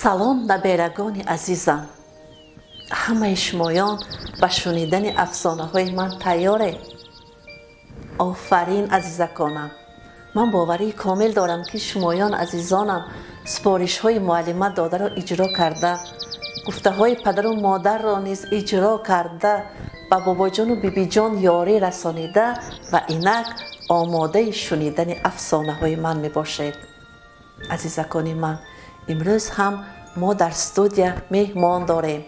салом наберагони азизам. ҳамаи шумоён ба шунидани афсонаҳои ман тайёре? офарин азизаконам. ман боварии комил дорам ки шумоён азизонам сипоришҳои муаллима додаро иҷро карда, гуфтаҳои падару модарро низ иҷро карда, ба бобоҷону бибиҷон ёрӣ расонида ва инак омодаи шунидани афсонаҳои ман мебошед. азизакони ман, имрӯз ҳам мо дар студия меҳмон дорем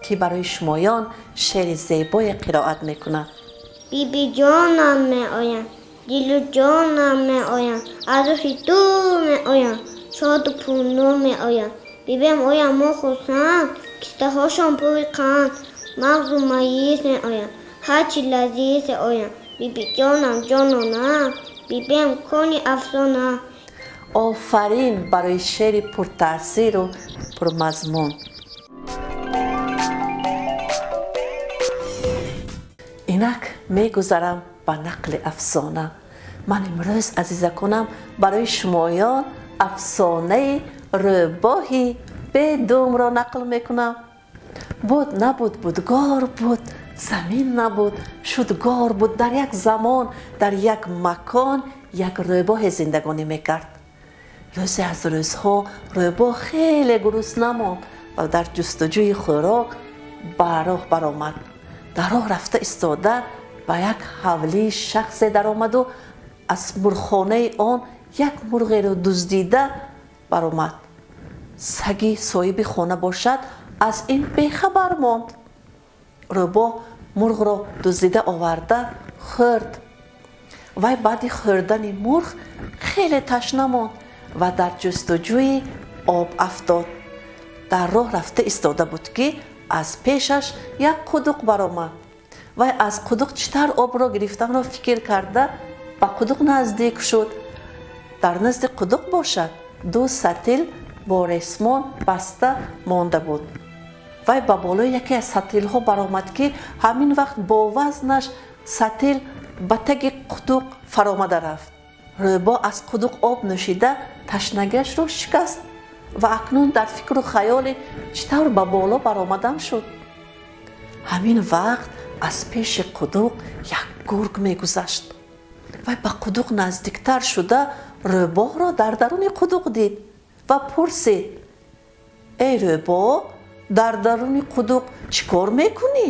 ки барои шумоён шеъри зебое қироат мекунад. бибиҷонам меоянд, дилуҷонам меоянд, аз роҳи дур меоянд, шоду пурнур меоянд. бибем оям мо хурсанд, кистаҳошон пури қанд, мағзу майиз меоянд, ҳарчи лазиз меоянд. бибиҷонам ҷононам, бибем кони афсона. офарин барои шеъри пуртаъсиру пурмазмун. инак мегузарам ба нақли афсона. ман имрӯз азизаконам барои шумоён афсонаи рӯбоҳи бедумро нақл мекунам. буд набуд, будгор буд, замин набуд, шудгор буд. дар як замон, дар як макон як рӯбоҳе зиндагонӣ мекард. рӯзе аз рӯзҳо рӯбоҳ хеле гурусна монд ва дар ҷустуҷӯи хӯрок ба роҳ баромад. дар роҳ рафта истода ба як ҳавлии шахсе даромаду аз мурғхонаи он як мурғеро дуздида баромад. саги соҳиби хона бошад, аз ин бехабар монд. рӯбоҳ мурғро дуздида оварда хӯрд. вай баъди хӯрдани мурғ хеле ташна монд ва дар ҷустуҷӯи об афтод. дар роҳ рафта истода буд ки аз пешаш як қудуқ баромад. вай аз қудуқ читар обро гирифтанро фикр карда ба қудуқ наздик шуд. дар назди қудуқ бошад ду сатил бо ресмон баста монда буд. вай ба болои яке аз сатилҳо баромад ки ҳамин вақт бо вазнаш сатил ба таги қудуқ фаромада рафт. рӯбоҳ аз қудуқ об нӯшида ташнагиашро шикаст ва акнун дар фикру хаёли чӣ тавр ба боло баромадан шуд. ҳамин вақт аз пеши қудуқ як гург мегузашт. вай ба қудуқ наздиктар шуда рӯбоҳро дар даруни қудуқ дид ва пурсид: эй рӯбоҳ, дар даруни қудуқ чӣ кор мекунӣ?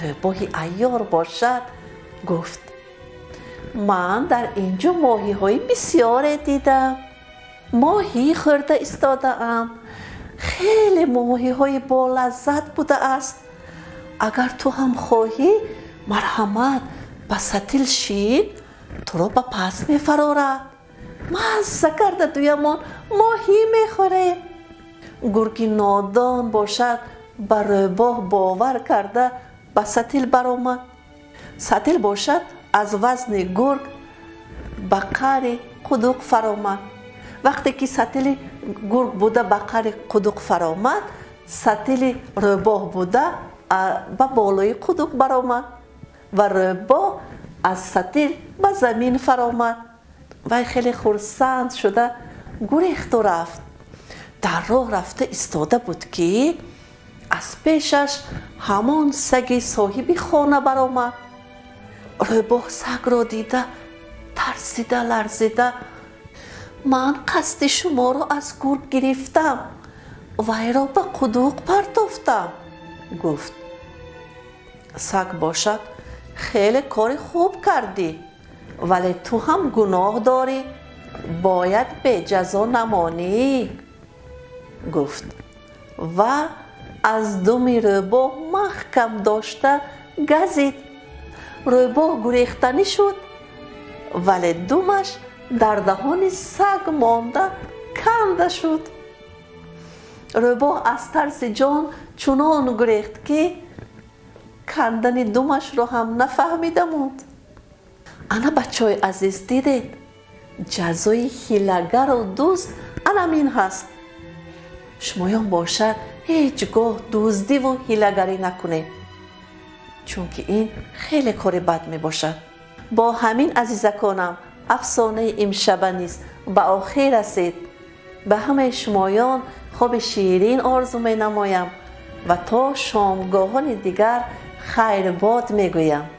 рӯбоҳи айёр бошад гуфт: ман дар инҷо моҳиҳои бисёре дидам. моҳӣ хӯрда истодаам. хеле моҳиҳои болаззат будааст. агар ту ҳам хоҳӣ, марҳамат ба сатил шин туро ба пас мефарорад. мазза карда дуямон моҳӣ мехӯрем. гурги нодон бошад ба рӯбоҳ бовар карда ба сатил баромад. сатил бошад аз вазни гург ба қаъри қудуқ фаромад. вақте ки сатили гург буда ба қаъри қудуқ фаромад, сатили рӯбоҳ буда ба болои қудуқ баромад ва рӯбоҳ аз сатил ба замин фаромад. вай хеле хурсанд шуда гурехту рафт. дар роҳ рафта истода буд ки аз пешаш ҳамон саги соҳиби хона баромад. рӯбоҳ сагро дида тарсида ларзида: ман қасди шуморо аз гург гирифтам, вайро ба қудуқ партофтам, гуфт. саг бошад: хеле кори хуб кардӣ, вале ту ҳам гуноҳ дорӣ, бояд беҷазо намонӣ, гуфт. ва аз думи рӯбоҳ маҳкам дошта газид. рӯбоҳ гурехтанӣ шуд, вале думаш дар даҳони саг монда канда шуд. рӯбоҳ аз тарси ҷон чунон гурехт ки кандани думашро ҳам нафаҳмида монд. ана бачаҳои азиз, дидед, ҷазои ҳилагару дӯст анамин ҳаст. шумоён бошад ҳеҷ гоҳ дуздиву ҳилагарӣ накунед, чунки ин хеле кори бад мебошад. бо ҳамин азизаконам афсонаи имшаба низ ба охир расид. به همه شمایان خواب شیرین آرزو می نمایم و تا شامگاهان دیگر خیر باد می گویم.